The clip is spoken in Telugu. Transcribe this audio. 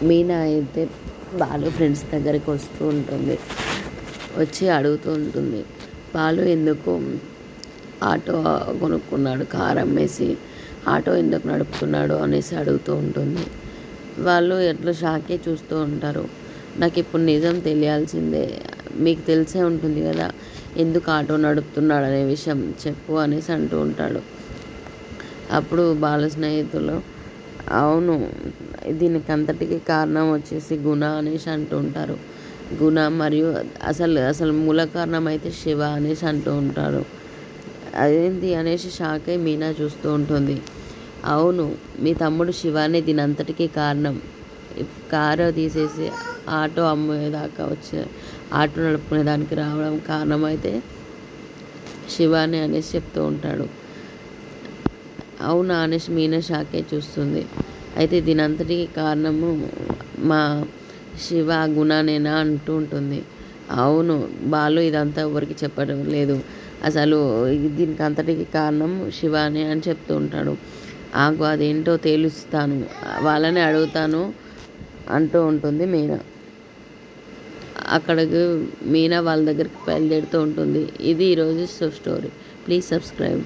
మీనా అయితే బాలు ఫ్రెండ్స్ దగ్గరికి వస్తూ ఉంటుంది. వచ్చి అడుగుతూ ఉంటుంది, బాలు ఎందుకు ఆటో కొనుక్కున్నాడు, కారు అమ్మేసి ఆటో ఎందుకు నడుపుతున్నాడు అనేసి అడుగుతూ ఉంటుంది. వాళ్ళు ఎట్లా షాకే చూస్తూ ఉంటారు. నాకు ఇప్పుడు నిజం తెలియాల్సిందే, మీకు తెలిసే ఉంటుంది కదా ఎందుకు ఆటో నడుపుతున్నాడు అనే విషయం చెప్పు అనేసి అంటూ ఉంటాడు. అప్పుడు బాల స్నేహితులు, అవును, దీనికి అంతటికి కారణం వచ్చేసి గుణ అనేసి అంటూ ఉంటారు. గుణ మరియు అసలు మూల కారణం అయితే శివ అనేసి అంటూ ఉంటారు. అదేంటి అనేసి షాక్ అయి మీనా చూస్తూ ఉంటుంది. అవును, మీ తమ్ముడు శివానే దీని అంతటికీ కారణం. కారు తీసేసి ఆటో అమ్మేదాకా వచ్చే ఆటో నడుపుకునే దానికి రావడం కారణం అయితే శివానే అనేసి చెప్తూ ఉంటాడు. అవునా అనేసి మీనా షాకే చూస్తుంది. అయితే దీని అంతటికి కారణము మా శివ గుణనేనా అంటూ ఉంటుంది. అవును బాలు, ఇదంతా ఎవరికి చెప్పడం లేదు, అసలు దీనికి అంతటికి కారణం శివానే అని చెప్తూ ఉంటాడు. ఆగు, అదేంటో తేలుస్తాను, వాళ్ళని అడుగుతాను అంటూ ఉంటుంది మీనా. అక్కడికి మీనా వాళ్ళ దగ్గరికి బయలుదేరుతూ ఉంటుంది. ఇది ఈరోజు స్టోరీ. Please subscribe.